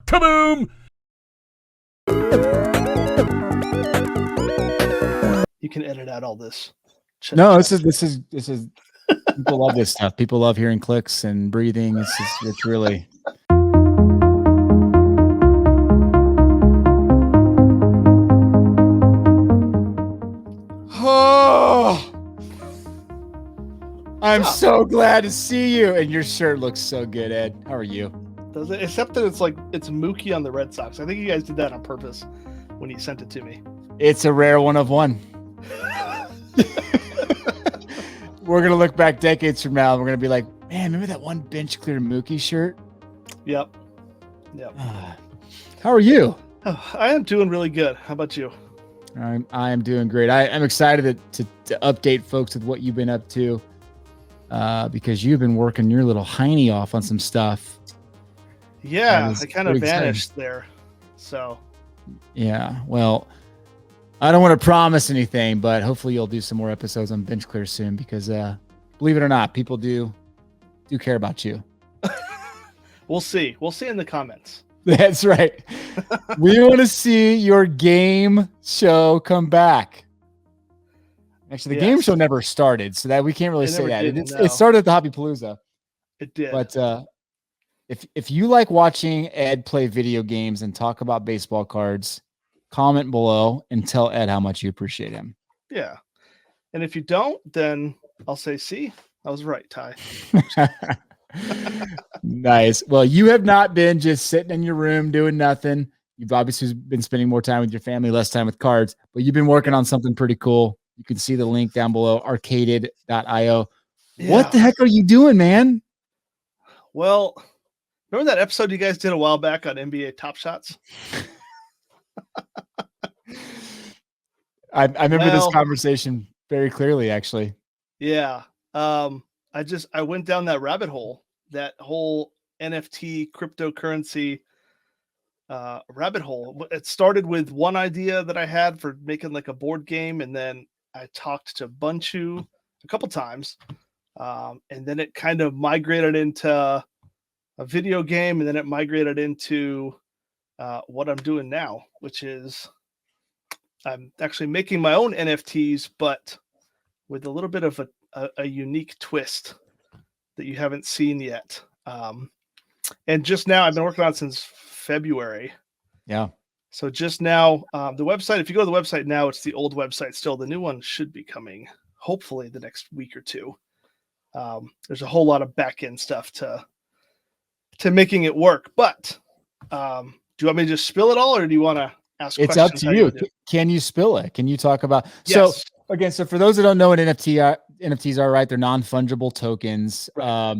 Kaboom! You can edit out all this. No, this is people love this stuff. People love hearing clicks and breathing. It's really. Oh, I'm so glad to see you. And your shirt looks so good, Ed. How are you? Does it? Except that it's Mookie on the Red Sox. I think you guys did that on purpose when you sent it to me. It's a rare one of one. We're going to look back decades from now and we're going to be like, man, remember that one bench clear Mookie shirt? Yep. How are you? Oh, I am doing really good. How about you? I am doing great. I'm excited to update folks with what you've been up to because you've been working your little hiney off on some stuff. Yeah, I kind of vanished there. So. Yeah, well, I don't want to promise anything, but hopefully you'll do some more episodes on Bench Clear soon because believe it or not, people do care about you. We'll see. We'll see in the comments. That's right. We want to see your game show come back. Actually, the game show never started, so that we can't really say that. It started at the Hobbypalooza. It did. But if you like watching Ed play video games and talk about baseball cards, comment below and tell Ed how much you appreciate him. Yeah. And if you don't, then I'll say, see, I was right, Ty. Nice. Well, you have not been just sitting in your room doing nothing. You've obviously been spending more time with your family, less time with cards, but you've been working on something pretty cool. You can see the link down below, arcaded.io. Yeah. What the heck are you doing, man? Well, remember that episode you guys did a while back on NBA Top Shots? I remember this conversation very clearly, actually. Yeah. I went down that rabbit hole, that whole NFT cryptocurrency rabbit hole. It started with one idea that I had for making like a board game, and then I talked to Bunchu a couple times, and then it kind of migrated into a video game, and then it migrated into what I'm doing now, which is I'm actually making my own NFTs, but with a little bit of a unique twist that you haven't seen yet. And just now, I've been working on it since February. Yeah. So just now, the website, if you go to the website now, it's the old website still. The new one should be coming, hopefully, the next week or two. There's a whole lot of back-end stuff to making it work. But do you want me to just spill it all, or do you want to ask questions? It's up to you. Can you spill it? Can you talk about... Yes. So for those that don't know what NFTs are, right? They're non-fungible tokens. Right.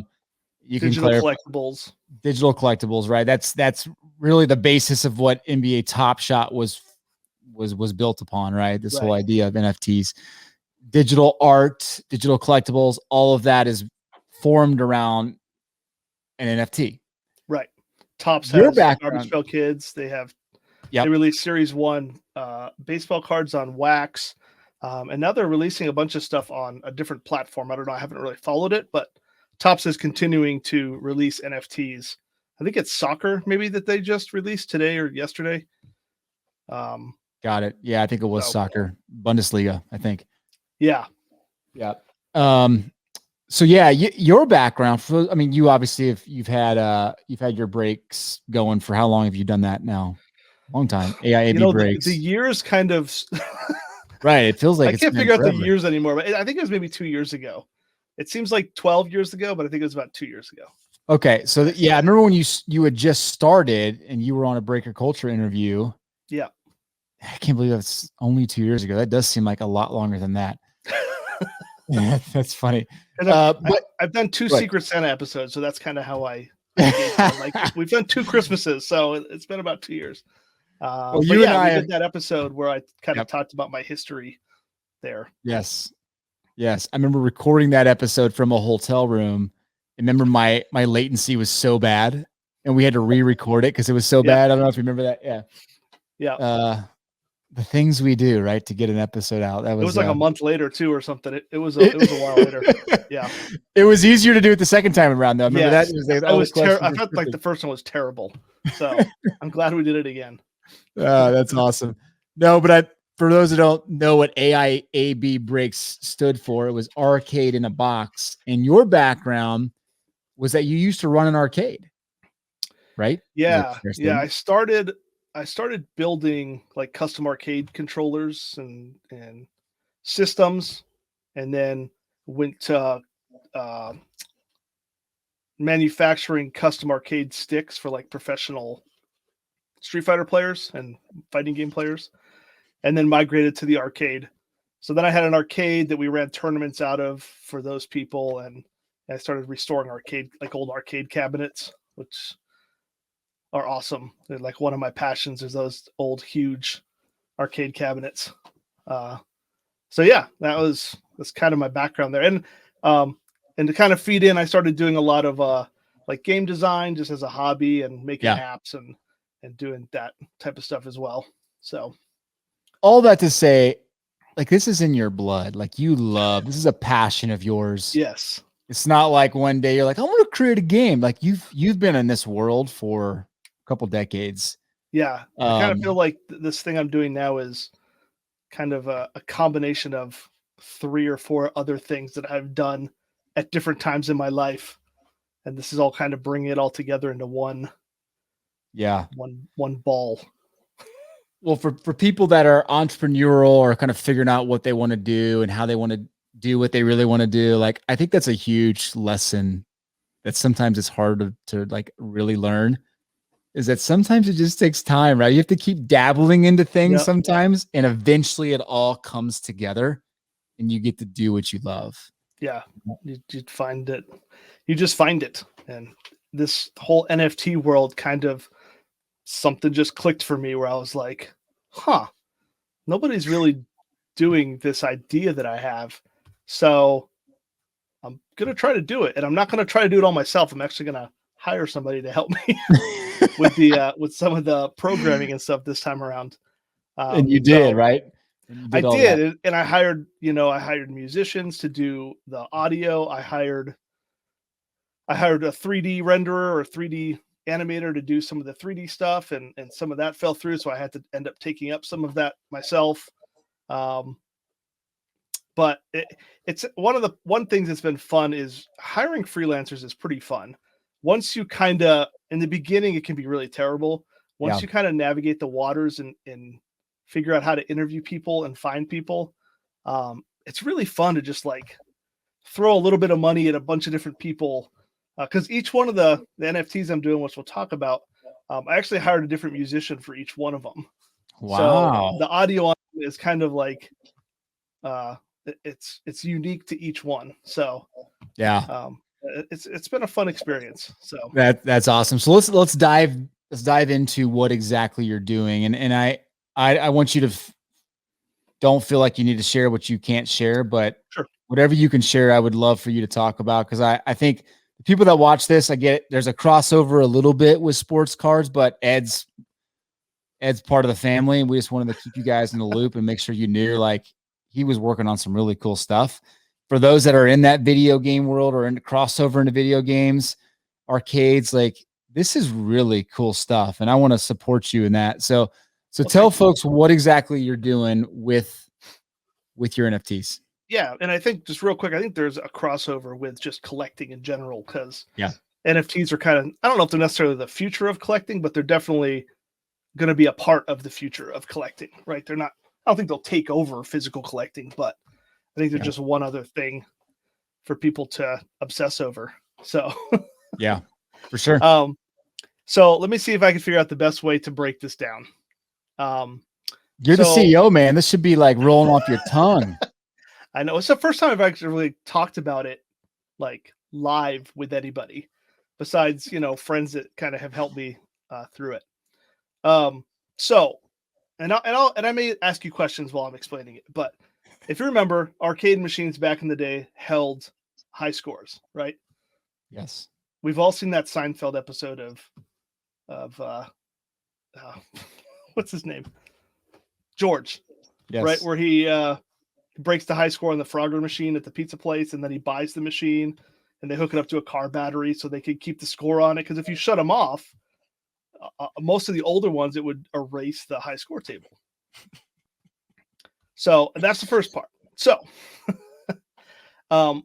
You digital can collectibles. Digital collectibles, right? That's really the basis of what NBA Top Shot was built upon, right? This whole idea of NFTs, digital art, digital collectibles, all of that is formed around an NFT. Right. Topps has Garbage Pail Kids. They have they released Series 1 baseball cards on wax. And now they're releasing a bunch of stuff on a different platform. I don't know. I haven't really followed it, but Topps is continuing to release NFTs. I think it's soccer maybe that they just released today or yesterday. Got it. Yeah, I think it was soccer. Bundesliga, I think. Yeah. Yeah. So yeah, your background, you obviously you've had your breaks going for how long have you done that now? Long time. AIAB breaks. The years kind of right. It feels like I can't figure out the years anymore, but I think it was maybe 2 years ago. It seems like 12 years ago, but I think it was about 2 years ago. Okay. So I remember when you had just started and you were on a Breaker Culture interview. Yeah. I can't believe that's only 2 years ago. That does seem like a lot longer than that. Yeah, that's funny. But I've done 2 Secret Santa episodes, so that's kind of how I like we've done 2 Christmases, so it's been about 2 years. Well, we did that episode where I kind of talked about my history there. Yes. I remember recording that episode from a hotel room. I remember my latency was so bad and we had to re-record it because it was so bad. I don't know if you remember that. Yeah. Yeah. The things we do, right, to get an episode out. That It was like a month later too, or something. It was a while later. Yeah, it was easier to do it the second time around, though. Remember yes. that? It was I was terrible. I felt like the first one was terrible, so I'm glad we did it again. That's awesome. No, but for those who don't know what AIAB breaks stood for, it was Arcade in a Box. And your background was that you used to run an arcade, right? Yeah, yeah. I started building like custom arcade controllers and systems, and then went to manufacturing custom arcade sticks for like professional Street Fighter players and fighting game players, and then migrated to the arcade. So then I had an arcade that we ran tournaments out of for those people, and I started restoring old arcade cabinets, which are awesome. They're like one of my passions is those old huge arcade cabinets. So yeah, that's kind of my background there. And to kind of feed in, I started doing a lot of like game design just as a hobby and making apps and doing that type of stuff as well. So all that to say, like, this is in your blood. Like, this is a passion of yours. Yes. It's not like one day you're like, I want to create a game. Like you've been in this world for a couple decades. Yeah. I kind of feel like this thing I'm doing now is kind of a combination of 3 or 4 other things that I've done at different times in my life. And this is all kind of bringing it all together into one ball. Well, for people that are entrepreneurial or kind of figuring out what they want to do and how they want to do what they really want to do, like, I think that's a huge lesson that sometimes it's hard to like really learn, is that sometimes it just takes time, right? You have to keep dabbling into things sometimes, and eventually it all comes together and you get to do what you love. Yeah. You find it. You just find it. And this whole NFT world kind of something just clicked for me where I was like, nobody's really doing this idea that I have. So I'm going to try to do it. And I'm not going to try to do it all myself. I'm actually going to hire somebody to help me with some of the programming and stuff this time around. And you did, right? I did. And I hired musicians to do the audio. I hired a 3D renderer or 3D animator to do some of the 3D stuff, and some of that fell through, so I had to end up taking up some of that myself. But it's one thing that's been fun is hiring freelancers is pretty fun. Once you kind of, in the beginning, it can be really terrible. Once you kind of navigate the waters and figure out how to interview people and find people, it's really fun to just like throw a little bit of money at a bunch of different people. Because each one of the NFTs I'm doing, which we'll talk about, I actually hired a different musician for each one of them. Wow. So the audio is kind of like, it's unique to each one. So it's been a fun experience. So that's awesome. So let's dive into what exactly you're doing. And I want you to don't feel like you need to share what you can't share, but whatever you can share, I would love for you to talk about. Cause I think the people that watch this, I get it. There's a crossover a little bit with sports cards, but Ed's part of the family. And we just wanted to keep you guys in the loop and make sure you knew, like, he was working on some really cool stuff. For those that are in that video game world or in the crossover into video games, arcades, like, this is really cool stuff. And I want to support you in that. So tell folks what exactly you're doing with your NFTs. Yeah, and I think just real quick, I think there's a crossover with just collecting in general, because NFTs are kind of, I don't know if they're necessarily the future of collecting, but they're definitely going to be a part of the future of collecting, right? They're not, I don't think they'll take over physical collecting, but I think they're just one other thing for people to obsess over. So yeah, for sure. So let me see if I can figure out the best way to break this down. You're the CEO, man. This should be like rolling off your tongue. I know it's the first time I've actually really talked about it like live with anybody besides, friends that kind of have helped me through it. So, and I may ask you questions while I'm explaining it, but if you remember, arcade machines back in the day held high scores, right? Yes. We've all seen that Seinfeld episode of what's his name? George, Yes. right? Where he breaks the high score on the Frogger machine at the pizza place, and then he buys the machine, and they hook it up to a car battery so they can keep the score on it. Because if you shut them off, most of the older ones, it would erase the high score table. So that's the first part. So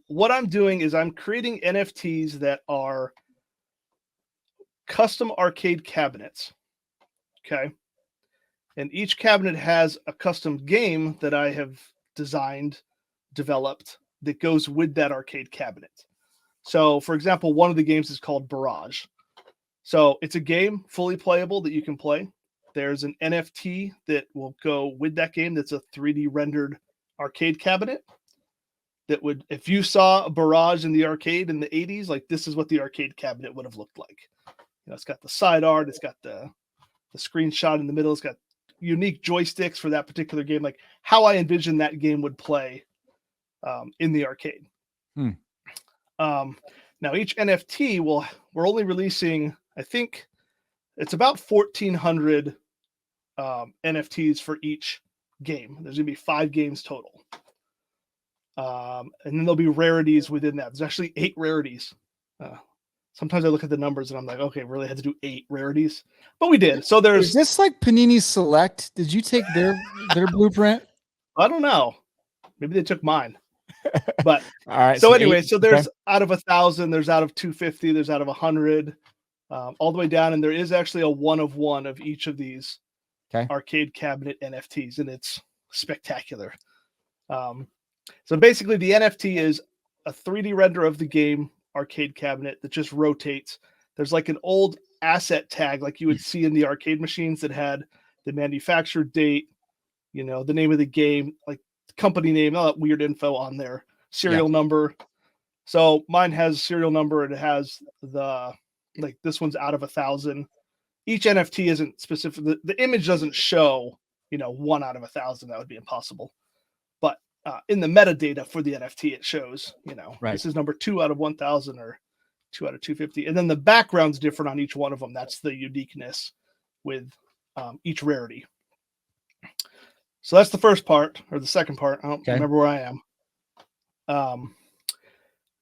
what I'm doing is I'm creating NFTs that are custom arcade cabinets. Okay. And each cabinet has a custom game that I have designed, developed, that goes with that arcade cabinet. So, for example, one of the games is called Barrage. So it's a game fully playable that you can play. There's an NFT that will go with that game that's a 3D rendered arcade cabinet that would, if you saw a Barrage in the arcade in the 80s, like this is what the arcade cabinet would have looked like. You know, it's got the side art, it's got the screenshot in the middle, it's got unique joysticks for that particular game, like how I envision that game would play in the arcade. Now each NFT we're only releasing, I think it's about 1,400 NFTs for each game. There's gonna be 5 games total. And then there'll be rarities within that. There's actually 8 rarities. Sometimes I look at the numbers and I'm like, okay, really had to do 8 rarities, but we did. So there's Is this like Panini Select? Did you take their blueprint? I don't know. Maybe they took mine. But all right. So anyway, so there's out of 1,000, there's out of 250, there's out of 100, all the way down, and there is actually a 1 of 1 of each of these arcade cabinet NFTs, and it's spectacular. So basically, the NFT is a 3D render of the game arcade cabinet that just rotates. There's like an old asset tag, like you would see in the arcade machines that had the manufacturer date, you know, the name of the game, like company name, all that weird info on there, serial number. So mine has serial number, and it has the, like this one's out of 1,000. Each NFT isn't specific. The image doesn't show, you know, 1 out of 1,000. That would be impossible. But in the metadata for the NFT, it shows, you know, this is number 2 out of 1,000 or 2 out of 250. And then the background's different on each one of them. That's the uniqueness with each rarity. So that's the first part, or the second part. I don't remember where I am.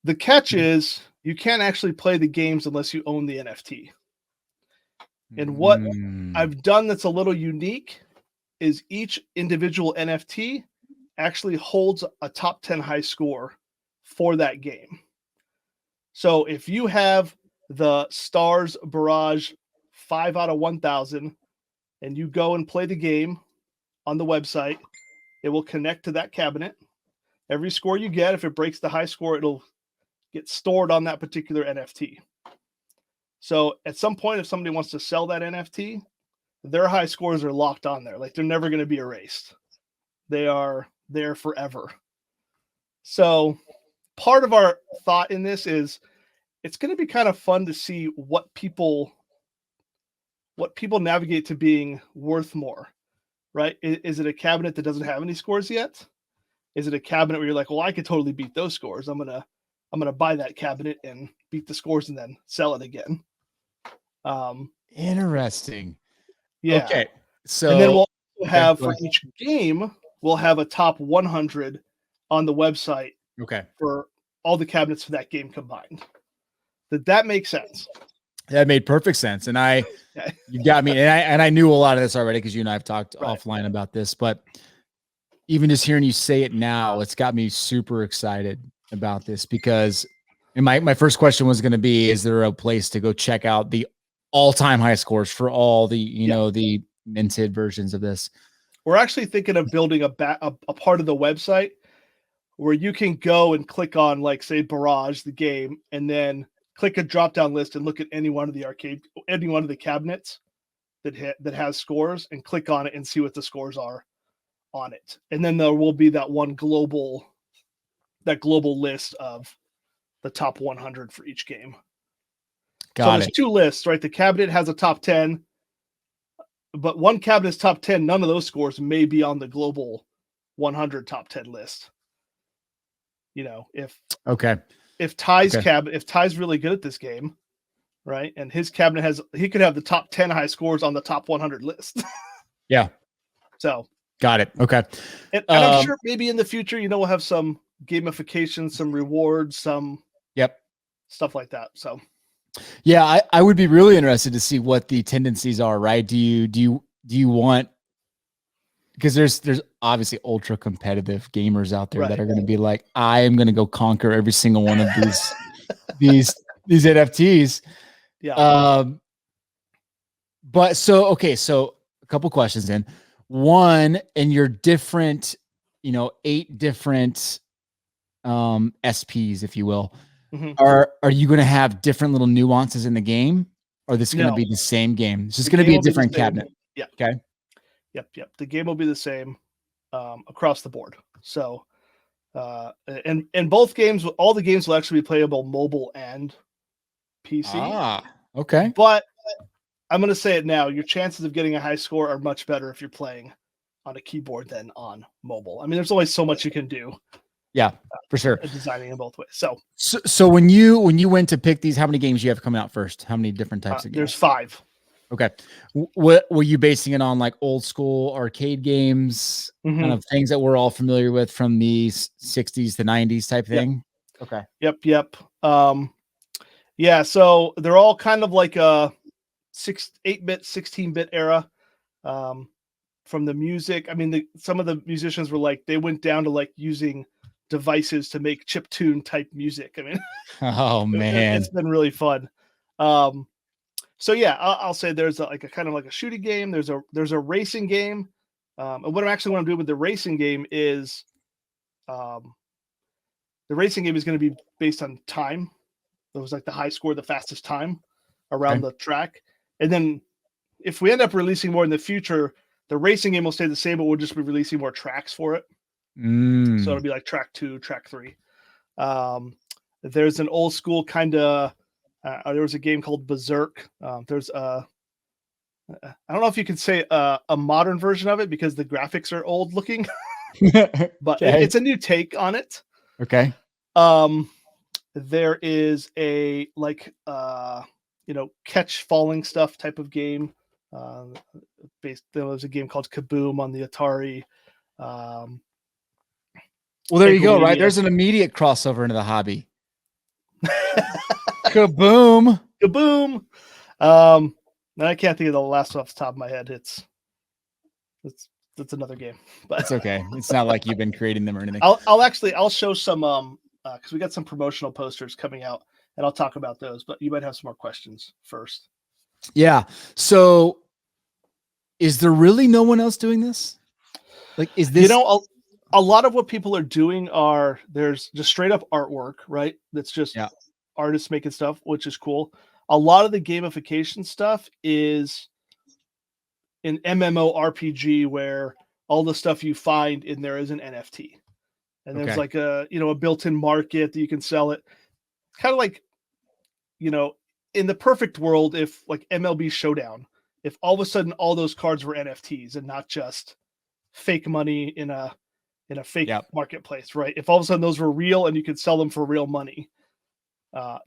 The catch is you can't actually play the games unless you own the NFT. And what I've done that's a little unique is each individual NFT actually holds a top 10 high score for that game. So if you have the Stars Barrage 5 out of 1,000 and you go and play the game on the website, it will connect to that cabinet. Every score you get, if it breaks the high score, it'll get stored on that particular NFT. So at some point, if somebody wants to sell that NFT, their high scores are locked on there. Like they're never going to be erased. They are there forever. So part of our thought in this is it's going to be kind of fun to see what people navigate to being worth more, right? Is it a cabinet that doesn't have any scores yet? Is it a cabinet where you're like, well, I could totally beat those scores. I'm going to buy that cabinet and beat the scores and then sell it again. Interesting. Yeah. Okay. So and then we'll have for each game, we'll have a top 100 on the website. Okay. For all the cabinets for that game combined. That makes sense. That made perfect sense. And you got me. And I knew a lot of this already because you and I have talked offline about this, but even just hearing you say it now, it's got me super excited about this because my first question was going to be, is there a place to go check out the all-time high scores for all the, you know, the minted versions of this? We're actually thinking of building a part of the website where you can go and click on, like, say, Barrage, the game, and then click a drop-down list and look at any one of the cabinets that has scores, and click on it and see what the scores are on it. And then there will be that global list of the top 100 for each game. So there's 2 lists, right? The cabinet has a top 10, but one cabinet's top 10, none of those scores may be on the global 100 top 10 list. You know, if Ty's really good at this game, right? And his cabinet he could have the top 10 high scores on the top 100 list. Yeah. So Got it. Okay. And I'm sure maybe in the future, we'll have some gamification, some rewards, some stuff like that. So yeah, I would be really interested to see what the tendencies are, right? Do you want, because there's obviously ultra competitive gamers out there that are going to be like, I am going to go conquer every single one of these NFTs. Yeah. But so a couple questions then. One, in your different, 8 different SPs, if you will, are you going to have different little nuances in the game, or this is going to be the same game? It's just going to be a different cabinet. Yeah. Okay. Yep. The game will be the same across the board. So, and both games, all the games will actually be playable mobile and PC. Okay. But I'm going to say it now. Your chances of getting a high score are much better if you're playing on a keyboard than on mobile. I mean, there's always so much you can do. Yeah, for sure. Designing in both ways. So when you went to pick these, how many games you have coming out first? How many different types of games? There's 5. Okay. What were you basing it on, like old school arcade games, kind of things that we're all familiar with from the 60s to 90s type thing? Okay. Yep. Yeah, so they're all kind of like a 8-bit, 16-bit era. From the music, I mean, some of the musicians were like, they went down to like using devices to make chiptune type music. I mean, oh man, it's been really fun. So yeah, I'll say there's a kind of like a shooting game. There's a racing game. And what I'm doing with the racing game is, the racing game is going to be based on time. It was like the high score, the fastest time around the track. And then if we end up releasing more in the future, the racing game will stay the same, but we'll just be releasing more tracks for it. So it'll be like track 2, track 3. There's an old school kind of, there was a game called Berserk. There's I don't know if you can say a modern version of it because the graphics are old looking, but it's a new take on it. Okay. There is a like catch falling stuff type of game. There was a game called Kaboom on the Atari. Well, there you go. Right, there's an immediate crossover into the hobby. Kaboom! I can't think of the last one off the top of my head. It's another game, but it's okay. It's not like you've been creating them or anything. I'll show some because we got some promotional posters coming out, and I'll talk about those. But you might have some more questions first. Yeah. So, is there really no one else doing this? Like, is this? A lot of what people are doing there's just straight up artwork, right? That's just artists making stuff, which is cool. A lot of the gamification stuff is an MMORPG where all the stuff you find in there is an NFT. And there's like a built-in market that you can sell it. Kind of like, in the perfect world, if like MLB Showdown, if all of a sudden all those cards were NFTs and not just fake money in a fake marketplace, right? If all of a sudden those were real and you could sell them for real money,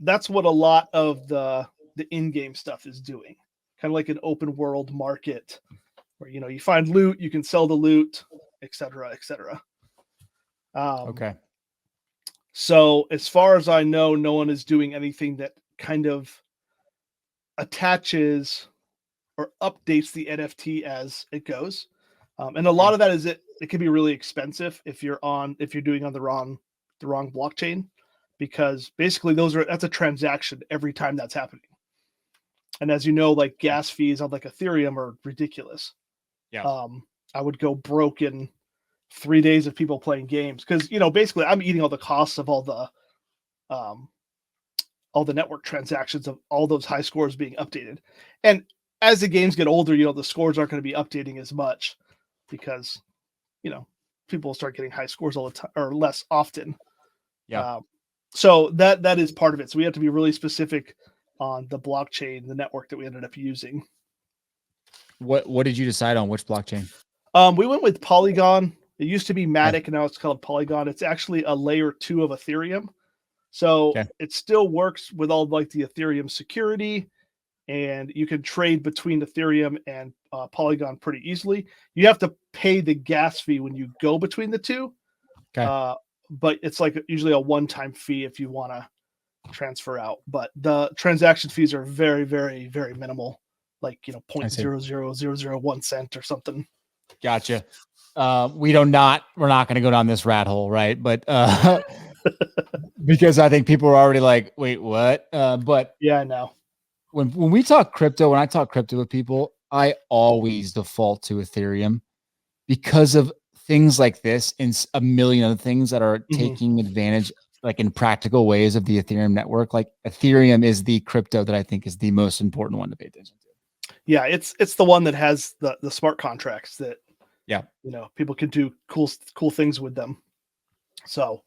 that's what a lot of the in-game stuff is doing. Kind of like an open world market where you find loot, you can sell the loot, etc., etc. Okay. So as far as I know, no one is doing anything that kind of attaches or updates the NFT as it goes. And a lot of that is it can be really expensive if you're doing on the wrong blockchain, because basically that's a transaction every time that's happening. And as you know, like gas fees on like Ethereum are ridiculous. Yeah. I would go broke in 3 days of people playing games because basically I'm eating all the costs of all the network transactions of all those high scores being updated. And as the games get older, the scores aren't going to be updating as much because people will start getting high scores all the time or less often. Yeah. So that is part of it. So we have to be really specific on the blockchain, the network that we ended up using. What did you decide on? Which blockchain? We went with Polygon. It used to be Matic, and now it's called Polygon. It's actually a layer 2 of Ethereum. So it still works with all like the Ethereum security. and you can trade between Ethereum and Polygon pretty easily. You have to pay the gas fee when you go between the two. Okay. But it's like usually a one-time fee if you want to transfer out. But the transaction fees are very, very, very minimal, like 0.00001 cent or something. Gotcha. We're not going to go down this rat hole, right? But because I think people are already like, wait, what? But yeah, I know. When we talk crypto, when I talk crypto with people, I always default to Ethereum because of things like this and a million other things that are taking advantage, like in practical ways, of the Ethereum network. Like Ethereum is the crypto that I think is the most important one to pay attention to. Yeah, it's the one that has the smart contracts that people can do cool things with them. So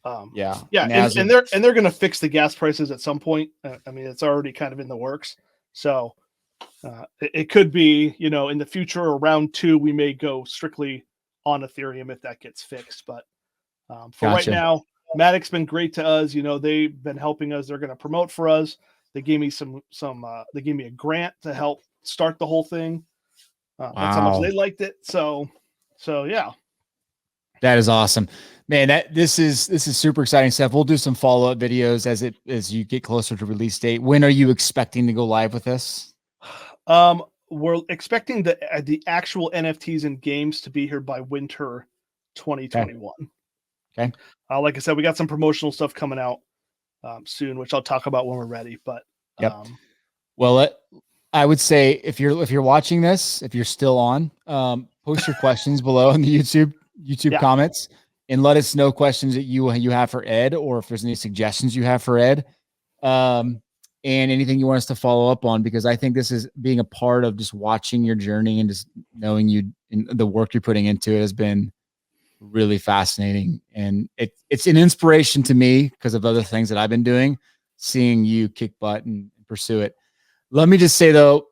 and they're going to fix the gas prices at some point. I mean, it's already kind of in the works. So it could be, in the future, around 2, we may go strictly on Ethereum if that gets fixed. But for right now, Matic's been great to us. They've been helping us. They're going to promote for us. They gave me they gave me a grant to help start the whole thing. That's how much they liked it. So yeah. That is awesome, man. This is super exciting stuff. We'll do some follow-up videos as you get closer to release date. When are you expecting to go live with this? We're expecting the actual NFTs and games to be here by winter 2021. Okay. Like I said, we got some promotional stuff coming out soon, which I'll talk about when we're ready. But well, I would say if you're watching this, if you're still on, post your questions below in the YouTube comments and let us know questions that you have for Ed, or if there's any suggestions you have for Ed, and anything you want us to follow up on, because I think this is being a part of just watching your journey and just knowing you and the work you're putting into it has been really fascinating. And it's an inspiration to me because of other things that I've been doing, seeing you kick butt and pursue it. Let me just say though,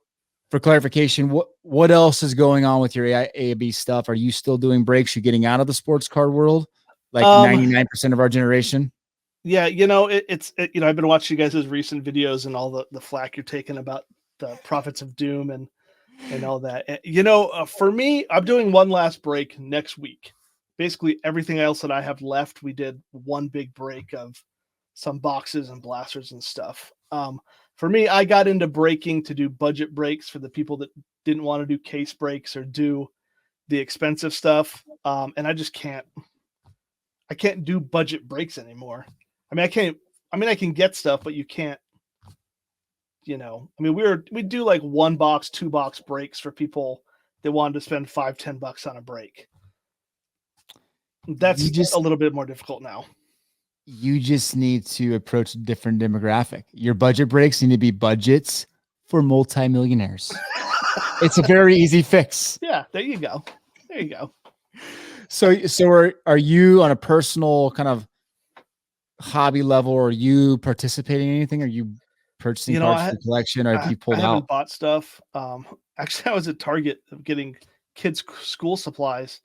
for clarification, what else is going on with your AAB stuff? Are you still doing breaks? You getting out of the sports card world, like 99% of our generation? Yeah, I've been watching you guys' recent videos and all the flack you're taking about the Prophets of Doom and all that. For me, I'm doing one last break next week. Basically, everything else that I have left, we did one big break of some boxes and blasters and stuff. For me, I got into breaking to do budget breaks for the people that didn't want to do case breaks or do the expensive stuff. And I just can't do budget breaks anymore. I mean, I can get stuff, but you can't, we do like 1 box, 2 box breaks for people that wanted to spend $5-10 on a break. That's just a little bit more difficult now. You just need to approach a different demographic. Your budget breaks need to be budgets for multimillionaires. It's a very easy fix. Yeah, there you go. So are you on a personal kind of hobby level? Are you participating in anything? Are you purchasing cards for the collection, or have you pulled out? I haven't bought stuff. Actually, I was at Target getting kids' school supplies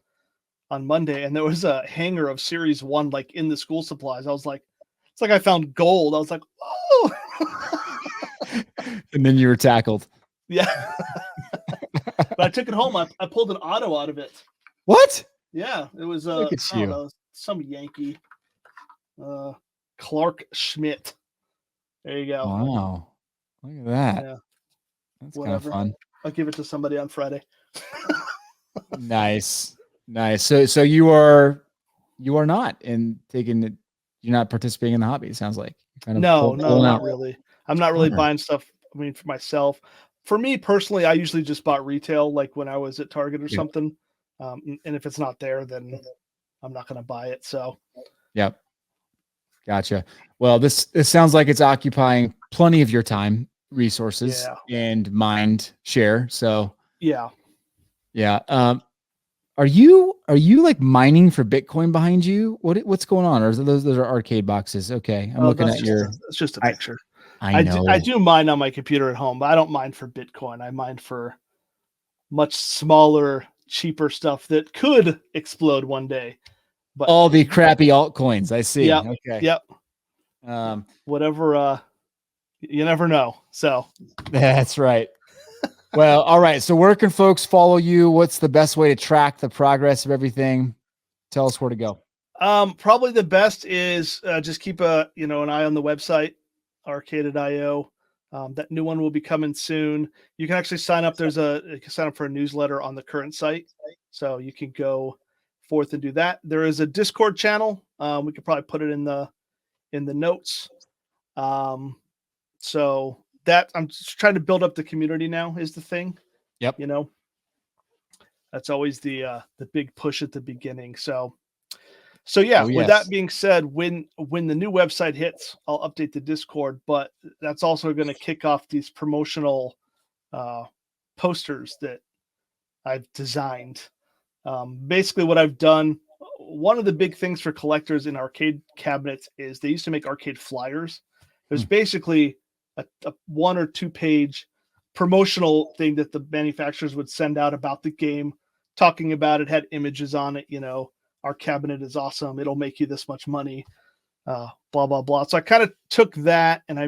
on Monday, and there was a hanger of Series 1 like in the school supplies. I was like, it's like I found gold. I was like, oh. And then you were tackled. Yeah. But I took it home. I pulled an auto out of it. What? Yeah, it was Look at I don't know, some Yankee. Clark Schmidt. There you go. Wow. Look at that. Yeah. That's kind of fun. I'll give it to somebody on Friday. Nice. So you are not you're not participating in the hobby, it sounds like. No, not really. I'm not really buying stuff, for myself. For me personally, I usually just bought retail, like when I was at Target or something. And if it's not there, then I'm not going to buy it. So, yep. Gotcha. Well, this sounds like it's occupying plenty of your time, resources, and mind share. So yeah. Are you like mining for Bitcoin behind you? What's going on? Or is those are arcade boxes? Okay, I'm looking at it's just a picture. I know. I do mine on my computer at home, but I don't mine for Bitcoin. I mine for much smaller, cheaper stuff that could explode one day. But all the crappy altcoins, I see. Yep. Okay. Yep. Whatever You never know. So that's right. Well, all right. So where can folks follow you? What's the best way to track the progress of everything? Tell us where to go. Probably the best is just keep an eye on the website, Arcade.io. That new one will be coming soon. You can actually sign up. You can sign up for a newsletter on the current site, so you can go forth and do that. There is a Discord channel. We could probably put it in the notes. So that I'm just trying to build up the community now is the thing. Yep. That's always the big push at the beginning. So yeah, with that being said, when the new website hits, I'll update the Discord, but that's also going to kick off these promotional posters that I've designed. Basically what I've done, one of the big things for collectors in arcade cabinets is they used to make arcade flyers. It was basically a 1 or 2 page promotional thing that the manufacturers would send out about the game, talking about it, had images on it, our cabinet is awesome, it'll make you this much money, blah, blah, blah. So I kind of took that and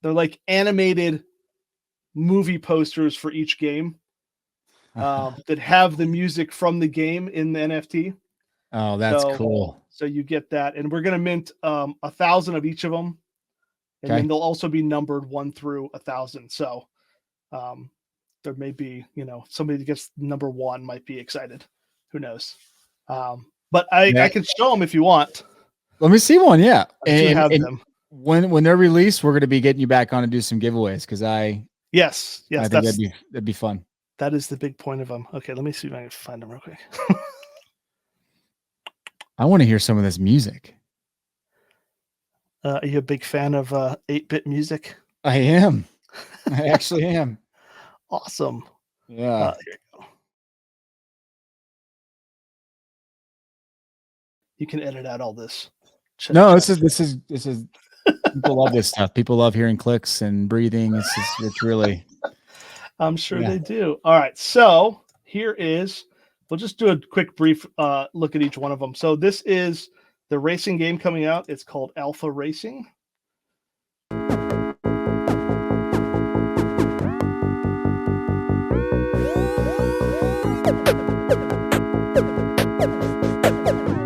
they're like animated movie posters for each game that have the music from the game in the NFT. Oh, that's cool. So you get that. And we're going to mint 1,000 of each of them. And then they'll also be numbered 1 through 1,000. So there may be, somebody that gets number 1 might be excited. Who knows? But I can show them if you want. Let me see one. Yeah. And have them. When they're released, we're going to be getting you back on to do some giveaways. Yes. I think that'd be fun. That is the big point of them. Okay. Let me see if I can find them real quick. I want to hear some of this music. Are you a big fan of 8-bit music? I am. I actually am. Awesome. Yeah. Here you go. You can edit out all this. No, this is people love this stuff. People love hearing clicks and breathing. It's really. I'm sure they do. All right. So here is, we'll just do a quick brief look at each one of them. So this is the racing game coming out. It's called Alpha Racing. I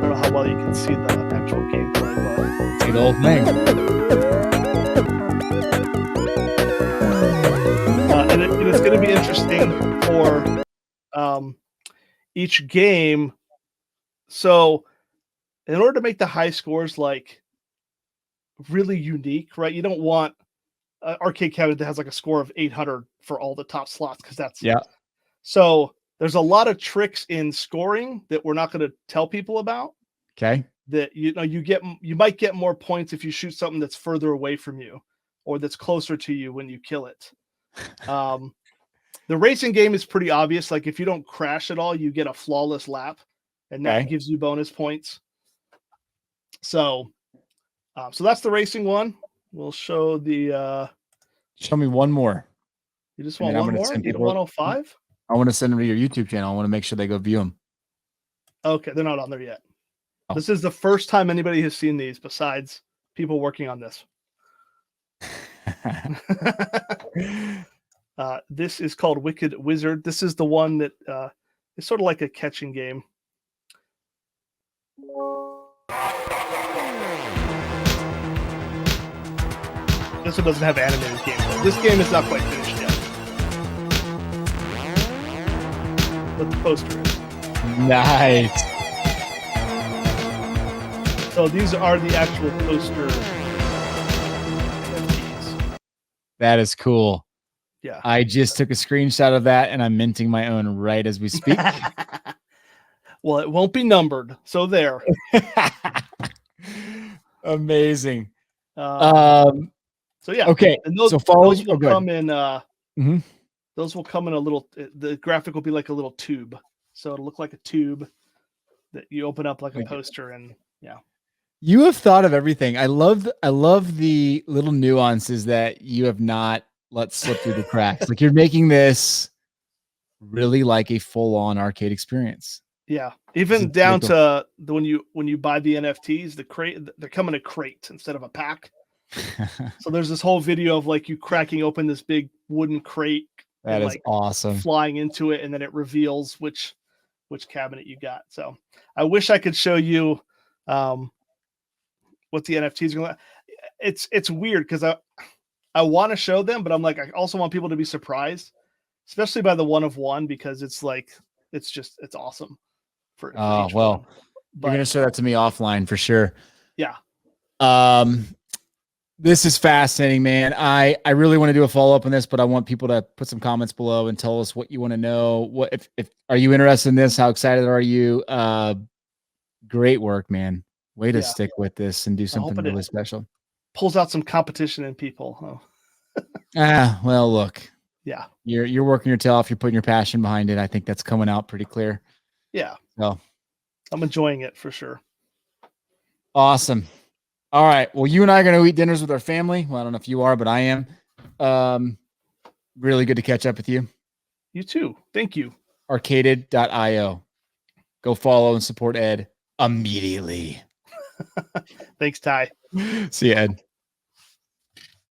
don't know how well you can see the actual gameplay, but it's an old thing. And it's going to be interesting for each game. So in order to make the high scores like really unique, right? You don't want an arcade cabinet that has like a score of 800 for all the top slots, because that's So there's a lot of tricks in scoring that we're not going to tell people about. Okay. That you might get more points if you shoot something that's further away from you or that's closer to you when you kill it. The racing game is pretty obvious. Like if you don't crash at all, you get a flawless lap, and that gives you bonus points. So that's the racing one. We'll show the. Show me one more. You just want one more? You 105? I want to send them to your YouTube channel. I want to make sure they go view them. Okay, they're not on there yet. Oh. This is the first time anybody has seen these besides people working on this. This is called Wicked Wizard. This is the one that is sort of like a catching game. This one doesn't have animated gameplay. This game is not quite finished yet. But the poster is. Nice. So these are the actual poster. That is cool. Yeah. I just took a screenshot of that and I'm minting my own right as we speak. Well, it won't be numbered. So there. Amazing. So yeah. Okay. And those will come in those will come in a little, the graphic will be like a little tube. So it'll look like a tube that you open up like a poster, and yeah. You have thought of everything. I love the little nuances that you have not let slip through the cracks. Like you're making this really like a full-on arcade experience. Yeah. Even down to when you buy the NFTs, the crate, they come in a crate instead of a pack. So there's this whole video of like you cracking open this big wooden crate That and is like awesome. flying into it, and then it reveals which cabinet you got. So I wish I could show you what the NFTs are going to. It's weird because I want to show them, but I'm like, I also want people to be surprised, especially by the one of one, because it's like it's awesome for each well, one. But, you're gonna show that to me offline for sure. Yeah. This is fascinating, man. I really want to do a follow-up on this, but I want people to put some comments below and tell us what you want to know. What if are you interested in this? How excited are you? Great work, man. Way to stick with this and do something really special. Pulls out some competition in people. Well, look. Yeah. You're working your tail off, you're putting your passion behind it. I think that's coming out pretty clear. Yeah. So I'm enjoying it for sure. Awesome. All right. Well, you and I are going to eat dinners with our family. Well, I don't know if you are, but I am. Really good to catch up with you. You too. Thank you. Arcaded.io. Go follow and support Ed immediately. Thanks, Ty. See you, Ed.